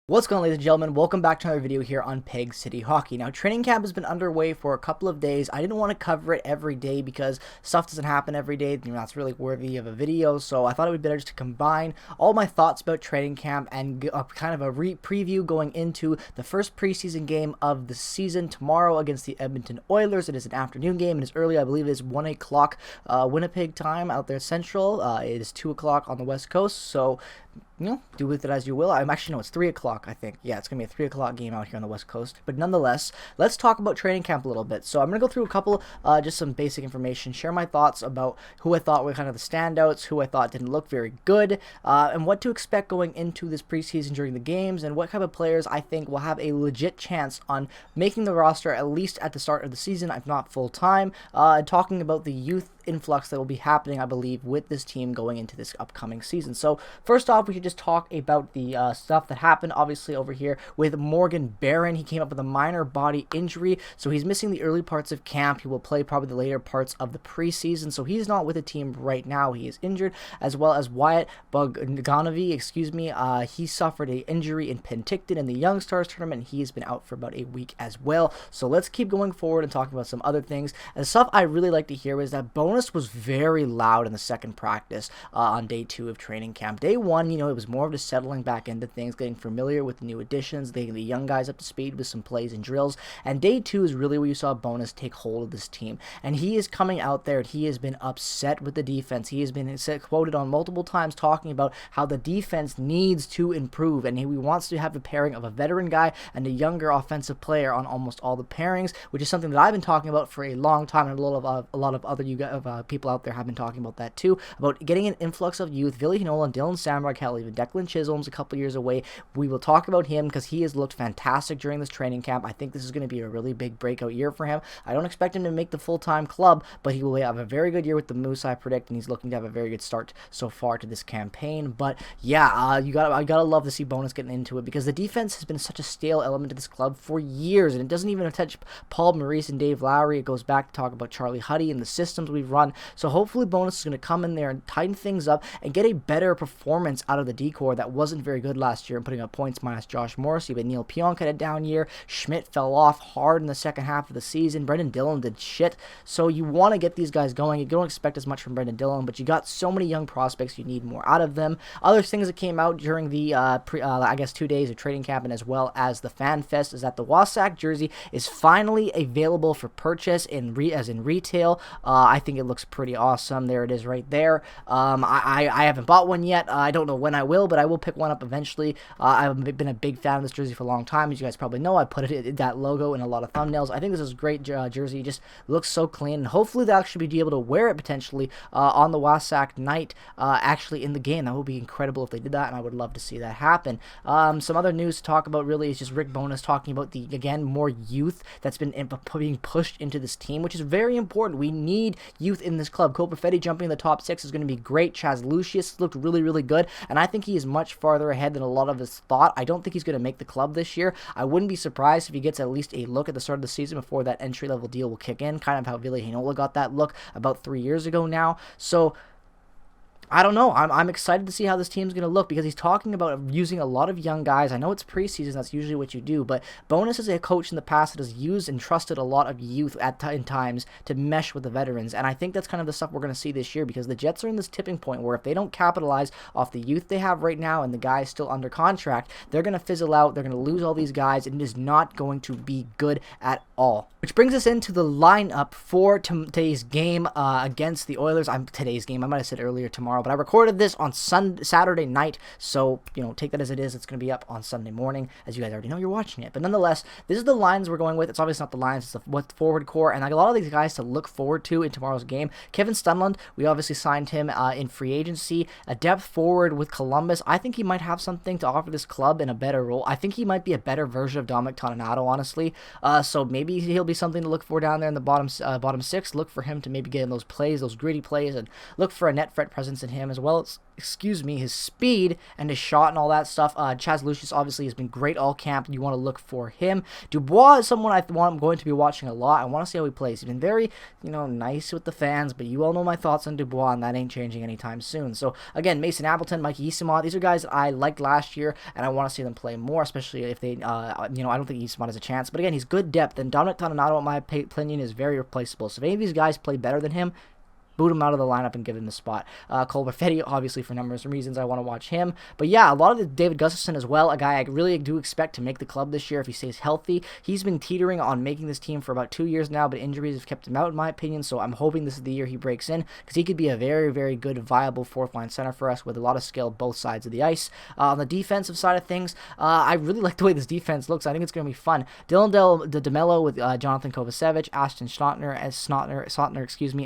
What's going on, ladies and gentlemen? Welcome back to another video here on Peg City Hockey. Now, training camp has been underway for a couple of days. I didn't want to cover it every day because stuff doesn't happen every day. That's really worthy of a video, so I thought it would be better just to combine all my thoughts about training camp and kind of a preview going into the first preseason game of the season tomorrow against the Edmonton Oilers. It is an afternoon game. It is early. I believe it is 1 o'clock Winnipeg time out there central. It is 2 o'clock on the West Coast, so do with it as you will. It's 3 o'clock, I think. Yeah, it's going to be a 3 o'clock game out here on the West Coast. But nonetheless, let's talk about training camp a little bit. So I'm going to go through a couple, just some basic information, share my thoughts about who I thought were kind of the standouts, who I thought didn't look very good, and what to expect going into this preseason during the games, and what type of players I think will have a legit chance on making the roster at least at the start of the season, if not full-time, talking about the youth influx that will be happening, I believe, with this team going into this upcoming season. So first off, we should just talk about the stuff that happened obviously over here with Morgan Barron. He came up with a minor body injury, so he's missing the early parts of camp. He will play probably the later parts of the preseason, so he's not with the team right now. He is injured, as well as Wyatt Bogdanovic, he suffered an injury in Penticton in the Young Stars tournament. He has been out for about a week as well. So let's keep going forward and talking about some other things. And the stuff I really like to hear is that Bonus was very loud in the second practice on day 2 of training camp. Day 1, it was more of just settling back into things, getting familiar with the new additions, getting the young guys up to speed with some plays and drills. And day 2 is really where you saw Bonus take hold of this team. And he is coming out there and he has been upset with the defense. He has been quoted on multiple times talking about how the defense needs to improve, and he wants to have a pairing of a veteran guy and a younger offensive player on almost all the pairings, which is something that I've been talking about for a long time, and a lot of other people out there have been talking about that too, about getting an influx of youth. Ville Heinola and Dylan Samrock, hell, even Declan Chisholm's a couple years away. We will talk about him because he has looked fantastic during this training camp. I think this is going to be a really big breakout year for him. I don't expect him to make the full-time club, but he will have a very good year with the Moose, I predict, and he's looking to have a very good start so far to this campaign. But yeah, I gotta love to see Bonus getting into it, because the defense has been such a stale element to this club for years, and it doesn't even touch Paul Maurice and Dave Lowry. It goes back to talk about Charlie Huddy and the systems we've run. So hopefully Bonus is going to come in there and tighten things up and get a better performance out of the decor that wasn't very good last year and putting up points minus Josh Morrissey. But Neil Pionk had a down year. Schmidt fell off hard in the second half of the season. Brendan Dillon did shit. So you want to get these guys going. You don't expect as much from Brendan Dillon, but you got so many young prospects. You need more out of them. Other things that came out during the, 2 days of training camp, and as well as the Fan Fest, is that the Wasack jersey is finally available for purchase as in retail. I think it looks pretty awesome. There it is right there. I haven't bought one yet. I don't know when I will, but I will pick one up eventually. I've been a big fan of this jersey for a long time. As you guys probably know, I put that logo in a lot of thumbnails. I think this is a great jersey. It just looks so clean, and hopefully they'll actually be able to wear it potentially on the Wasack night, actually in the game. That would be incredible if they did that, and I would love to see that happen. Some other news to talk about really is just Rick Bonus talking about the, again, more youth that's been being pushed into this team, which is very important. We need youth in this club. Cole Perfetti jumping in the top 6 is going to be great. Chaz Lucius looked really, really good, and I think he is much farther ahead than a lot of us thought. I don't think he's going to make the club this year. I wouldn't be surprised if he gets at least a look at the start of the season before that entry-level deal will kick in, kind of how Ville Heinola got that look about 3 years ago now. So I don't know. I'm excited to see how this team's going to look, because he's talking about using a lot of young guys. I know it's preseason. That's usually what you do. But Bonus is a coach in the past that has used and trusted a lot of youth in times to mesh with the veterans. And I think that's kind of the stuff we're going to see this year, because the Jets are in this tipping point where if they don't capitalize off the youth they have right now and the guys still under contract, they're going to fizzle out. They're going to lose all these guys, and it is not going to be good at all. Which brings us into the lineup for today's game against the Oilers. Today's game. I might have said earlier tomorrow, but I recorded this on Saturday night, so, take that as it is. It's going to be up on Sunday morning, as you guys already know you're watching it. But nonetheless, this is the lines we're going with. It's obviously not the lines, it's the forward core, and I got a lot of these guys to look forward to in tomorrow's game. Kevin Stunland, we obviously signed him in free agency. A depth forward with Columbus. I think he might have something to offer this club in a better role. I think he might be a better version of Dominic Toninato, honestly. So maybe he'll be something to look for down there in the bottom 6. Look for him to maybe get in those plays, those gritty plays, and look for a net threat presence in him, as well as, his speed and his shot and all that stuff. Chaz Lucius obviously has been great all camp. You want to look for him. Dubois is someone I'm going to be watching a lot. I want to see how he plays. He's been very, nice with the fans, but you all know my thoughts on Dubois, and that ain't changing anytime soon. So, again, Mason Appleton, Mikey Eyssimont, these are guys that I liked last year, and I want to see them play more, especially if they, I don't think Eyssimont has a chance. But, again, he's good depth, and Dominic Toninato, in my opinion, is very replaceable. So, if any of these guys play better than him, boot him out of the lineup and give him the spot. Cole Perfetti, obviously, for numerous reasons, I want to watch him. But yeah, a lot of the David Gustafsson as well, a guy I really do expect to make the club this year if he stays healthy. He's been teetering on making this team for about 2 years now, but injuries have kept him out, in my opinion, so I'm hoping this is the year he breaks in, because he could be a very, very good, viable fourth-line center for us with a lot of skill both sides of the ice. On the defensive side of things, I really like the way this defense looks. I think it's going to be fun. Dylan DeMello with Jonathan Kovacevic, Ashton Sotner,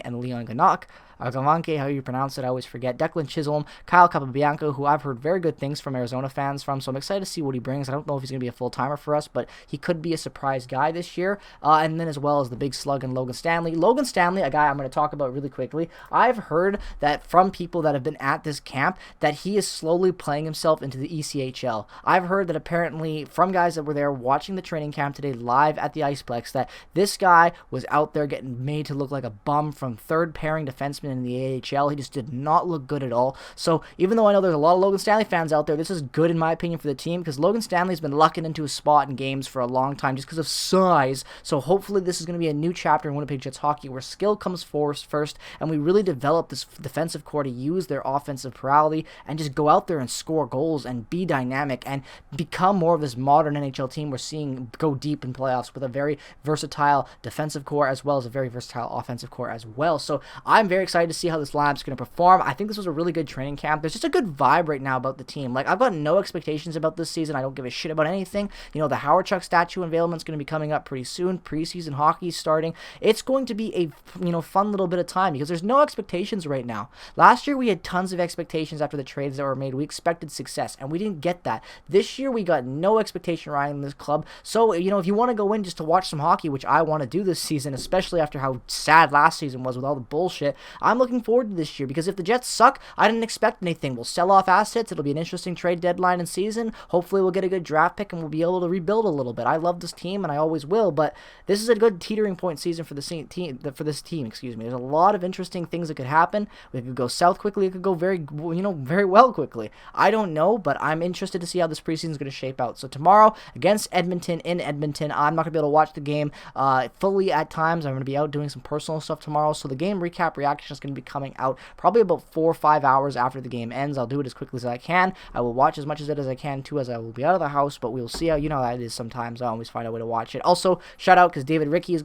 and Leon Ganok. Gavanke, how you pronounce it, I always forget. Declan Chisholm, Kyle Capobianco, who I've heard very good things from Arizona fans from, so I'm excited to see what he brings. I don't know if he's going to be a full-timer for us, but he could be a surprise guy this year. And then as well as the big slug and Logan Stanley. Logan Stanley, a guy I'm going to talk about really quickly. I've heard that from people that have been at this camp that he is slowly playing himself into the ECHL. I've heard that apparently from guys that were there watching the training camp today live at the Iceplex that this guy was out there getting made to look like a bum from third-pairing defenseman in the AHL. He just did not look good at all. So even though I know there's a lot of Logan Stanley fans out there, this is good in my opinion for the team, because Logan Stanley's been lucking into a spot in games for a long time just because of size. So hopefully this is going to be a new chapter in Winnipeg Jets hockey where skill comes first, and we really develop this defensive core to use their offensive plurality and just go out there and score goals and be dynamic and become more of this modern NHL team we're seeing go deep in playoffs with a very versatile defensive core as well as a very versatile offensive core as well. So I'm very excited to see how this lineup's going to perform. I think this was a really good training camp. There's just a good vibe right now about the team. Like, I've got no expectations about this season. I don't give a shit about anything. The Howard Chuck statue unveilment's going to be coming up pretty soon. Preseason hockey's starting. It's going to be a fun little bit of time because there's no expectations right now. Last year we had tons of expectations after the trades that were made. We expected success, and we didn't get that. This year we got no expectation riding this club. So, if you want to go in just to watch some hockey, which I want to do this season, especially after how sad last season was with all the bullshit, I'm looking forward to this year, because if the Jets suck, I didn't expect anything. We'll sell off assets. It'll be an interesting trade deadline and season. Hopefully we'll get a good draft pick and we'll be able to rebuild a little bit. I love this team and I always will, but this is a good teetering point season for this team. There's a lot of interesting things that could happen. It could go south quickly. It could go very well quickly. I don't know, but I'm interested to see how this preseason is going to shape out. So tomorrow against Edmonton in Edmonton, I'm not going to be able to watch the game fully at times. I'm going to be out doing some personal stuff tomorrow, so the game recap reaction is going to be coming out probably about 4 or 5 hours after the game ends. I'll do it as quickly as I can. I will watch as much of it as I can too, as I will be out of the house, but we'll see how, how that is sometimes. I always find a way to watch it. Also, shout out because David Ritchie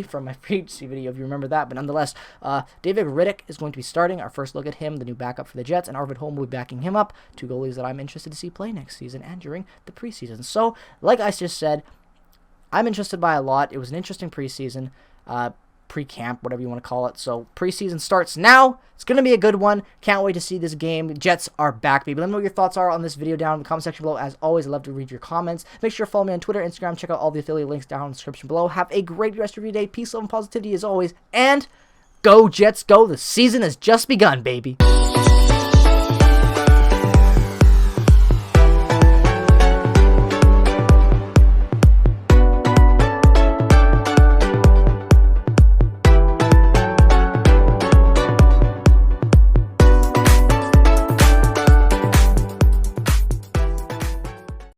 from my previous video, if you remember that, but nonetheless, David Riddick is going to be starting. Our first look at him, the new backup for the Jets, and Arvid Holm will be backing him up. 2 goalies that I'm interested to see play next season and during the preseason. So, like I just said, I'm interested by a lot. It was an interesting preseason. Pre-camp, whatever you want to call it. So preseason starts now. It's going to be a good one. Can't wait to see this game. Jets are back, baby. Let me know what your thoughts are on this video down in the comment section below. As always, I love to read your comments. Make sure to follow me on Twitter, Instagram. Check out all the affiliate links down in the description below. Have a great rest of your day. Peace, love, and positivity as always. And go Jets, go. The season has just begun, baby.